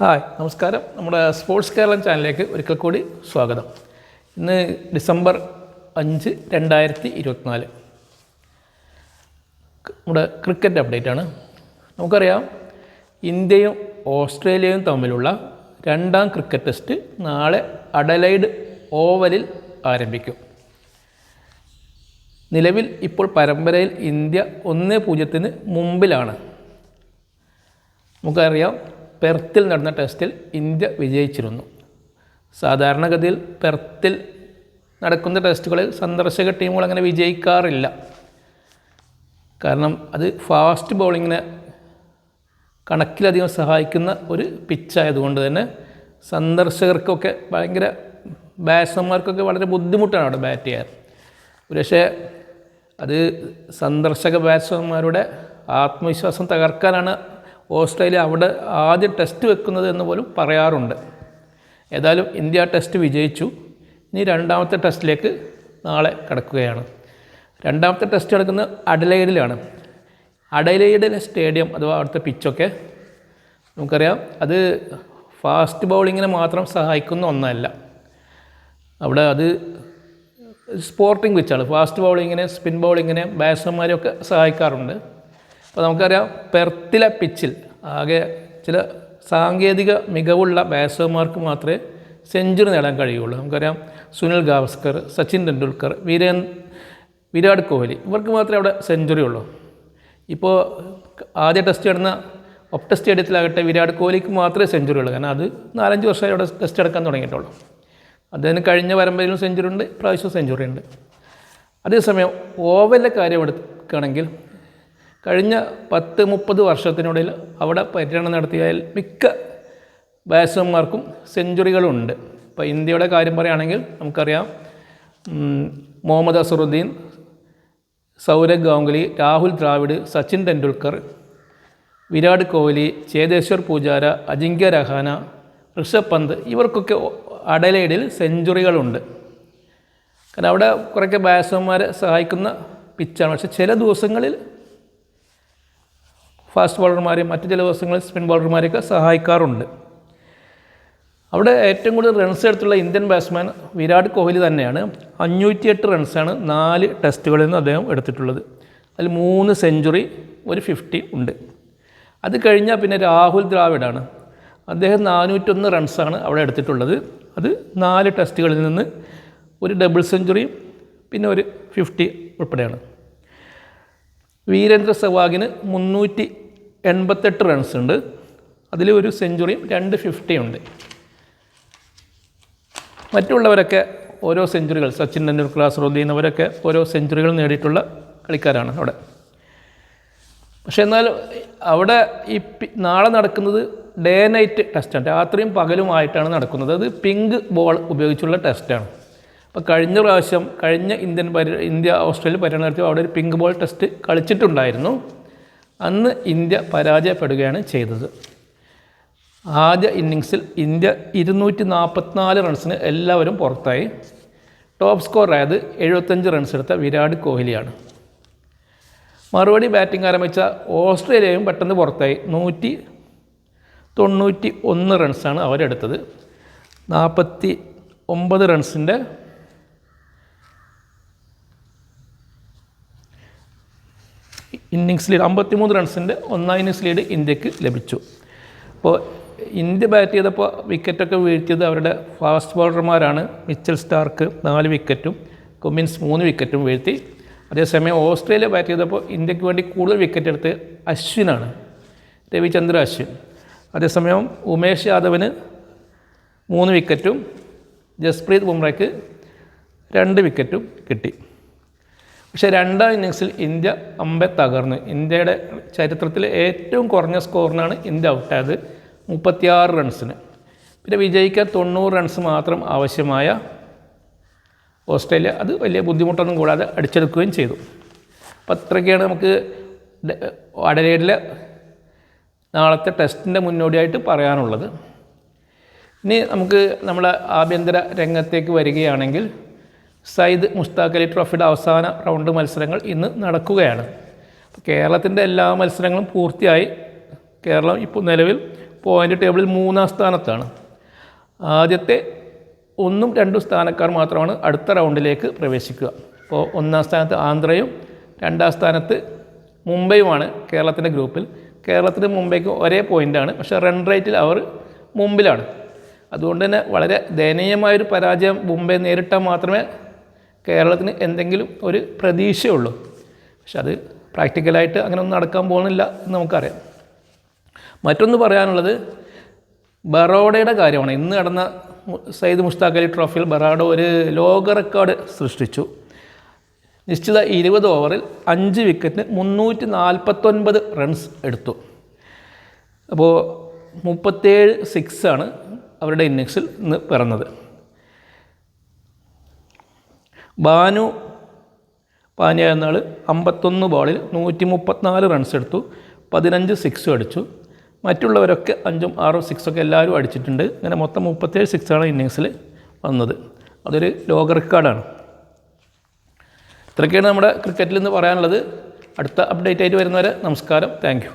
Hi നമസ്കാരം. നമ്മുടെ sports Keralam ചാനലിലേക്ക് ഒരിക്കൽ കൂടി സ്വാഗതം. ഇന്ന് ഡിസംബർ 5, 2024 നമ്മുടെ ക്രിക്കറ്റ് അപ്ഡേറ്റാണ്. നമുക്കറിയാം ഇന്ത്യയും ഓസ്ട്രേലിയയും തമ്മിലുള്ള രണ്ടാം ക്രിക്കറ്റ് ടെസ്റ്റ് നാളെ അഡലൈഡ് ഓവലിൽ ആരംഭിക്കും. നിലവിൽ ഇപ്പോൾ പരമ്പരയിൽ ഇന്ത്യ 1-0 മുമ്പിലാണ്. നമുക്കറിയാം പെർത്തിൽ നടന്ന ടെസ്റ്റിൽ ഇന്ത്യ വിജയിച്ചിരുന്നു. സാധാരണഗതിയിൽ പെർത്തിൽ നടക്കുന്ന ടെസ്റ്റുകളിൽ സന്ദർശക ടീമുകൾ അങ്ങനെ വിജയിക്കാറില്ല. കാരണം അത് ഫാസ്റ്റ് ബൗളിങ്ങിനെ കണക്കിലധികം സഹായിക്കുന്ന ഒരു പിച്ചായതുകൊണ്ട് തന്നെ സന്ദർശകർക്കൊക്കെ ബാറ്റ്സ്മാൻമാർക്കൊക്കെ വളരെ ബുദ്ധിമുട്ടാണ് അവിടെ ബാറ്റ് ചെയ്യാൻ. പക്ഷേ അത് സന്ദർശക ബാറ്റ്സ്മാൻമാരുടെ ആത്മവിശ്വാസം തകർക്കാനാണ് ഓസ്ട്രേലിയ അവിടെ ആദ്യം ടെസ്റ്റ് വെക്കുന്നത് എന്ന് പോലും പറയാറുണ്ട്. ഏതായാലും ഇന്ത്യ ടെസ്റ്റ് വിജയിച്ചു. ഇനി രണ്ടാമത്തെ ടെസ്റ്റിലേക്ക് നാളെ കടക്കുകയാണ്. രണ്ടാമത്തെ ടെസ്റ്റ് നടക്കുന്നത് അഡലൈഡിലാണ്. അഡലൈഡിലെ സ്റ്റേഡിയം അഥവാ അവിടുത്തെ പിച്ചൊക്കെ നമുക്കറിയാം അത് ഫാസ്റ്റ് ബൗളിങ്ങിനെ മാത്രം സഹായിക്കുന്ന ഒന്നല്ല. അവിടെ അത് സ്പോർട്ടിംഗ് പിച്ചാണ്. ഫാസ്റ്റ് ബൗളിങ്ങിനെ സ്പിൻ ബൗളിങ്ങിനെ ബാറ്റ്സ്മാൻമാരെയൊക്കെ സഹായിക്കാറുണ്ട്. അപ്പോൾ നമുക്കറിയാം പെർത്തിലെ പിച്ചിൽ ആകെ ചില സാങ്കേതിക മികവുള്ള ബാറ്റ്സ്മാൻമാർക്ക് മാത്രമേ സെഞ്ചുറി നേടാൻ കഴിയുള്ളൂ. നമുക്കറിയാം സുനിൽ ഗാവസ്കർ, സച്ചിൻ ടെണ്ടുൽക്കർ, വിരാട് കോഹ്ലി ഇവർക്ക് മാത്രമേ അവിടെ സെഞ്ചുറി ഉള്ളൂ. ഇപ്പോൾ ആദ്യ ടെസ്റ്റ് നടന്ന ഒപ്റ്റ സ്റ്റേഡിയത്തിലാകട്ടെ വിരാട് കോഹ്ലിക്ക് മാത്രമേ സെഞ്ചുറി ഉള്ളൂ. കാരണം അത് 4-5 വർഷമായി അവിടെ ടെസ്റ്റ് എടുക്കാൻ തുടങ്ങിയിട്ടുള്ളൂ. അദ്ദേഹത്തിന് കഴിഞ്ഞ പരമ്പരയിലും സെഞ്ചുറി ഉണ്ട്, പ്രാവശ്യവും സെഞ്ചുറി ഉണ്ട്. അതേസമയം ഓവലിലെ കാര്യം എടുക്കുകയാണെങ്കിൽ കഴിഞ്ഞ 10-30 വർഷത്തിനിടയിൽ അവിടെ പര്യടനം നടത്തിയാൽ മിക്ക ബാറ്റ്സ്മാൻമാർക്കും സെഞ്ചുറികളുണ്ട്. ഇപ്പോൾ ഇന്ത്യയുടെ കാര്യം പറയുകയാണെങ്കിൽ നമുക്കറിയാം മുഹമ്മദ് അസറുദ്ദീൻ, സൗരവ് ഗാംഗുലി, രാഹുൽ ദ്രാവിഡ്, സച്ചിൻ ടെണ്ടുൽക്കർ, വിരാട് കോഹ്ലി, ചേതേശ്വർ പൂജാര, അജിങ്ക്യ രഹാന, ഋഷഭ് പന്ത് ഇവർക്കൊക്കെ അഡലൈഡിൽ സെഞ്ചുറികളുണ്ട്. കാരണം അവിടെ കുറേയൊക്കെ ബാറ്റ്സ്മാൻമാരെ സഹായിക്കുന്ന പിച്ചാണ്. പക്ഷേ ചില ദിവസങ്ങളിൽ ഫാസ്റ്റ് ബോളർമാരെയും മറ്റു ചില ദിവസങ്ങളിൽ സ്പിൻ ബോളർമാരെയൊക്കെ സഹായിക്കാറുണ്ട്. അവിടെ ഏറ്റവും കൂടുതൽ റൺസ് എടുത്തുള്ള ഇന്ത്യൻ ബാറ്റ്സ്മാൻ വിരാട് കോഹ്ലി തന്നെയാണ്. 508 റൺസാണ് 4 ടെസ്റ്റുകളിൽ നിന്ന് അദ്ദേഹം എടുത്തിട്ടുള്ളത്. അതിൽ 3 സെഞ്ചുറി, 1 50 ഉണ്ട്. അത് കഴിഞ്ഞാൽ പിന്നെ രാഹുൽ ദ്രാവിഡാണ്. അദ്ദേഹം 401 റൺസാണ് അവിടെ എടുത്തിട്ടുള്ളത്. അത് 4 ടെസ്റ്റുകളിൽ നിന്ന് 1 ഡബിൾ സെഞ്ചുറിയും പിന്നെ 1 50 ഉൾപ്പെടെയാണ്. വീരേന്ദ്ര സെവാഗിന് 388 റൺസ് ഉണ്ട്. അതിൽ 1 സെഞ്ചുറിയും 2 50 ഉണ്ട്. മറ്റുള്ളവരൊക്കെ ഓരോ സെഞ്ചുറികൾ, സച്ചിൻ ടെണ്ടുൽക്കർ, അസറുദ്ദീൻ അവരൊക്കെ ഓരോ സെഞ്ചുറികൾ നേടിയിട്ടുള്ള കളിക്കാരാണ് അവിടെ. പക്ഷേ എന്നാൽ അവിടെ ഈ നാളെ നടക്കുന്നത് ഡേ നൈറ്റ് ടെസ്റ്റാണ്. രാത്രിയും പകലുമായിട്ടാണ് നടക്കുന്നത്. അത് പിങ്ക് ബോൾ ഉപയോഗിച്ചുള്ള ടെസ്റ്റാണ്. അപ്പോൾ കഴിഞ്ഞ ഇന്ത്യ ഓസ്ട്രേലിയ പര്യടനം നടത്തി അവിടെ ഒരു പിങ്ക് ബോൾ ടെസ്റ്റ് കളിച്ചിട്ടുണ്ടായിരുന്നു. അന്ന് ഇന്ത്യ പരാജയപ്പെടുകയാണ് ചെയ്തത്. ആദ്യ ഇന്നിങ്സിൽ ഇന്ത്യ 244 റൺസിന് എല്ലാവരും പുറത്തായി. ടോപ്പ് സ്കോറായത് 75 റൺസ് എടുത്ത വിരാട് കോഹ്ലിയാണ്. മറുപടി ബാറ്റിംഗ് ആരംഭിച്ച ഓസ്ട്രേലിയയും പെട്ടെന്ന് പുറത്തായി. 191 റൺസാണ് അവരെടുത്തത്. 49 റൺസിൻ്റെ ഇന്നിങ്സ് ലീഡ്, 53 റൺസിൻ്റെ 1 ഇന്നിങ്സ് ലീഡ് ഇന്ത്യക്ക് ലഭിച്ചു. അപ്പോൾ ഇന്ത്യ ബാറ്റ് ചെയ്തപ്പോൾ വിക്കറ്റൊക്കെ വീഴ്ത്തിയത് അവരുടെ ഫാസ്റ്റ് ബോളർമാരാണ്. മിച്ചൽ സ്റ്റാർക്ക് 4 വിക്കറ്റും കുമിൻസ് 3 വിക്കറ്റും വീഴ്ത്തി. അതേസമയം ഓസ്ട്രേലിയ ബാറ്റ് ചെയ്തപ്പോൾ ഇന്ത്യക്ക് വേണ്ടി കൂടുതൽ വിക്കറ്റ് എടുത്ത് അശ്വിനാണ്, രവിചന്ദ്ര അശ്വിൻ. അതേസമയം ഉമേഷ് യാദവിന് 3 വിക്കറ്റും ജസ്പ്രീത് ബുംറയ്ക്ക് 2 വിക്കറ്റും കിട്ടി. പക്ഷേ രണ്ടാം ഇന്നിങ്സിൽ ഇന്ത്യ അമ്പെ തകർന്നു. ഇന്ത്യയുടെ ചരിത്രത്തിലെ ഏറ്റവും കുറഞ്ഞ സ്കോറിനാണ് ഇന്ത്യ ഔട്ടായത്, 36 റൺസിന്. പിന്നെ വിജയിക്കാൻ 90 റൺസ് മാത്രം ആവശ്യമായ ഓസ്ട്രേലിയ അത് വലിയ ബുദ്ധിമുട്ടൊന്നും കൂടാതെ അടിച്ചെടുക്കുകയും ചെയ്തു. അപ്പോൾ അത്രയ്ക്കാണ് നമുക്ക് അഡലൈഡിലെ നാളത്തെ ടെസ്റ്റിൻ്റെ മുന്നോടിയായിട്ട് പറയാനുള്ളത്. ഇനി നമുക്ക് നമ്മളെ ആഭ്യന്തര രംഗത്തേക്ക് വരികയാണെങ്കിൽ സയ്യിദ് മുഷ്താഖ് അലി ട്രോഫിയുടെ അവസാന റൗണ്ട് മത്സരങ്ങൾ ഇന്ന് നടക്കുകയാണ്. കേരളത്തിൻ്റെ എല്ലാ മത്സരങ്ങളും പൂർത്തിയായി. കേരളം ഇപ്പോൾ നിലവിൽ പോയിൻ്റ് ടേബിളിൽ 3-ാം സ്ഥാനത്താണ്. ആദ്യത്തെ 1ഉം 2ഉം സ്ഥാനക്കാർ മാത്രമാണ് അടുത്ത റൗണ്ടിലേക്ക് പ്രവേശിക്കുക. അപ്പോൾ 1-ാം സ്ഥാനത്ത് ആന്ധ്രയും 2-ാം സ്ഥാനത്ത് മുംബൈയുമാണ് കേരളത്തിൻ്റെ ഗ്രൂപ്പിൽ. കേരളത്തിന് മുംബൈക്ക് ഒരേ പോയിൻ്റാണ്, പക്ഷേ റൺ റേറ്റിൽ അവർ മുമ്പിലാണ്. അതുകൊണ്ട് തന്നെ വളരെ ദയനീയമായൊരു പരാജയം മുംബൈ നേരിട്ടാൽ മാത്രമേ കേരളത്തിന് എന്തെങ്കിലും ഒരു പ്രതീക്ഷയുള്ളൂ. പക്ഷെ അത് പ്രാക്ടിക്കലായിട്ട് അങ്ങനെ ഒന്നും നടക്കാൻ പോകുന്നില്ല എന്ന് നമുക്കറിയാം. മറ്റൊന്ന് പറയാനുള്ളത് ബറോഡയുടെ കാര്യമാണ്. ഇന്ന് നടന്ന സയ്യിദ് മുഷ്താഖ് അലി ട്രോഫിയിൽ ബറാഡോ ഒരു ലോക റെക്കോർഡ് സൃഷ്ടിച്ചു. നിശ്ചിത 20 ഓവറിൽ 5 വിക്കറ്റിന് 349 റൺസ് എടുത്തു. അപ്പോൾ 37 സിക്സാണ് അവരുടെ ഇന്നിങ്സിൽ ഇന്ന് പിറന്നത്. ബാനു പാനിയ എന്നയാൾ 51 ബോളിൽ 134 റൺസ് എടുത്തു, 15 സിക്സും അടിച്ചു. മറ്റുള്ളവരൊക്കെ 5ഉം 6ഉം സിക്സൊക്കെ എല്ലാവരും അടിച്ചിട്ടുണ്ട്. അങ്ങനെ മൊത്തം 37 സിക്സാണ് ഇന്നിങ്സിൽ വന്നത്. അതൊരു ലോക റെക്കോർഡാണ്. ഇത്രയൊക്കെയാണ് നമ്മുടെ ക്രിക്കറ്റിൽ നിന്ന് പറയാനുള്ളത്. അടുത്ത അപ്ഡേറ്റ് ആയിട്ട് വരുന്നവരെ നമസ്കാരം. Thank you.